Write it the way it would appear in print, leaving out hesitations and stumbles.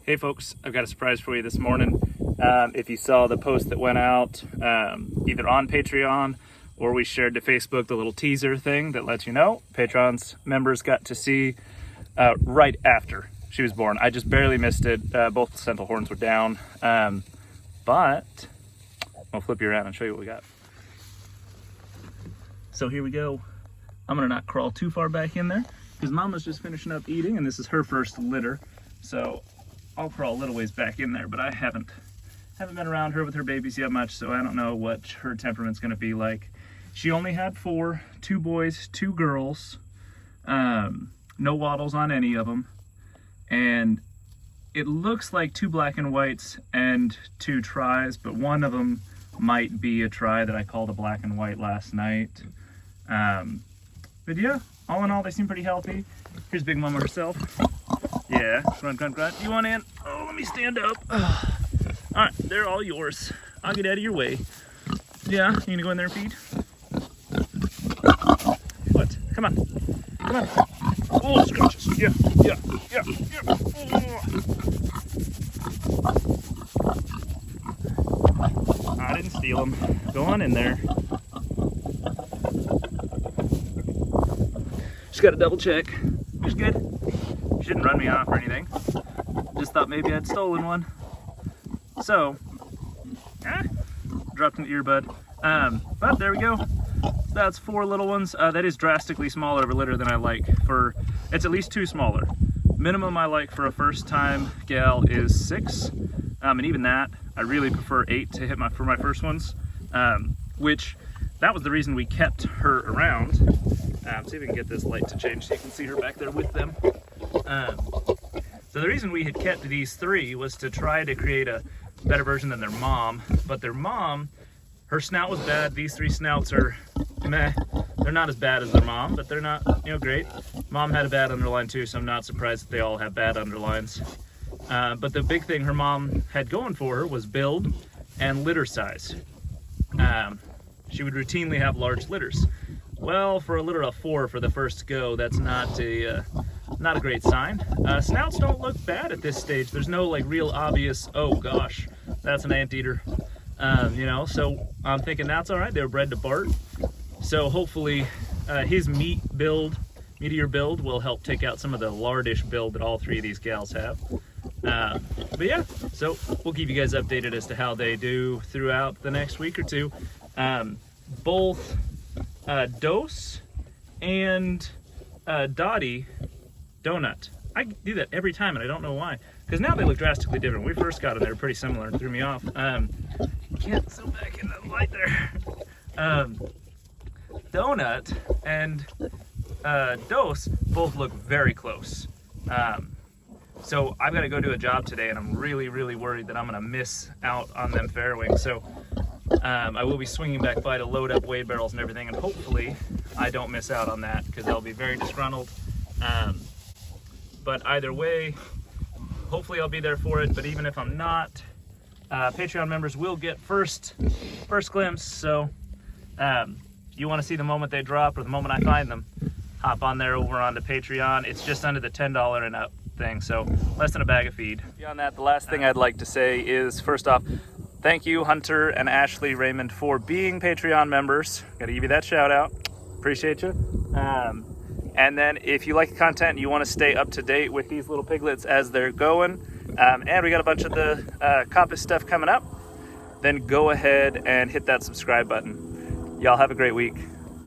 Hey folks, I've got a surprise for you this morning. If you saw the post that went out either on Patreon or we shared to Facebook the little teaser thing that lets you know, Patreon's members got to see right after she was born. I just barely missed it. Both placental horns were down, but I'll flip you around and show you what we got. So here we go. I'm gonna not crawl too far back in there because Mama's just finishing up eating and this is her first litter. So I'll crawl a little ways back in there, but I haven't been around her with her babies yet much, so I don't know what her temperament's gonna be like. She only had 4, 2 boys, 2 girls, no waddles on any of them, and it looks like 2 black and whites and 2 tries, but one of them might be a try that I called a black and white last night. But yeah, all in all, they seem pretty healthy. Here's Big Mama herself. Yeah, grunt, grunt, grunt. You want in? Oh, let me stand up. All right, they're all yours. I'll get out of your way. Yeah, you gonna go in there and feed? What? Come on. Come on. Oh, scratches. Yeah. Oh. I didn't steal them. Go on in there. Just gotta double check. She's good. She didn't run me off or anything. Just thought maybe I'd stolen one. So, dropped an earbud. But there we go. That's 4 little ones. That is drastically smaller of a litter than I like. It's at least 2 smaller. Minimum I like for a first time gal is 6. And even that, I really prefer 8 to hit for my first ones. Which, that was the reason we kept her around. See if we can get this light to change so you can see her back there with them. So the reason we had kept these 3 was to try to create a better version than their mom. But their mom, her snout was bad. These 3 snouts are meh. They're not as bad as their mom, but they're not, great. Mom had a bad underline too, so I'm not surprised that they all have bad underlines. But the big thing her mom had going for her was build and litter size. She would routinely have large litters. Well, for a litter of 4 for the first go, that's not a great sign. Snouts don't look bad at this stage. There's no real obvious, oh gosh, that's an anteater. So I'm thinking that's all right. They were bred to Bart. So hopefully his meatier build will help take out some of the lardish build that all 3 of these gals have. But yeah, so we'll keep you guys updated as to how they do throughout the next week or 2. Both Dose and Dottie Donut. I do that every time and I don't know why. Because now they look drastically different. When we first got them, they were pretty similar and threw me off. Can't zoom back in the light there. Donut and Dose both look very close. So I've got to go do a job today and I'm really, really worried that I'm going to miss out on them farrowing. So I will be swinging back by to load up weigh barrels and everything, and hopefully I don't miss out on that because I'll be very disgruntled. But either way, hopefully I'll be there for it. But even if I'm not, Patreon members will get first glimpse. So you want to see the moment they drop or the moment I find them, hop on there over onto Patreon. It's just under the $10 and up thing, so less than a bag of feed. Beyond that, the last thing I'd like to say is, first off, thank you, Hunter and Ashley Raymond, for being Patreon members. Gotta give you that shout out. Appreciate you. And then if you like the content and you want to stay up to date with these little piglets as they're going, and we got a bunch of the compass stuff coming up, then go ahead and hit that subscribe button. Y'all have a great week.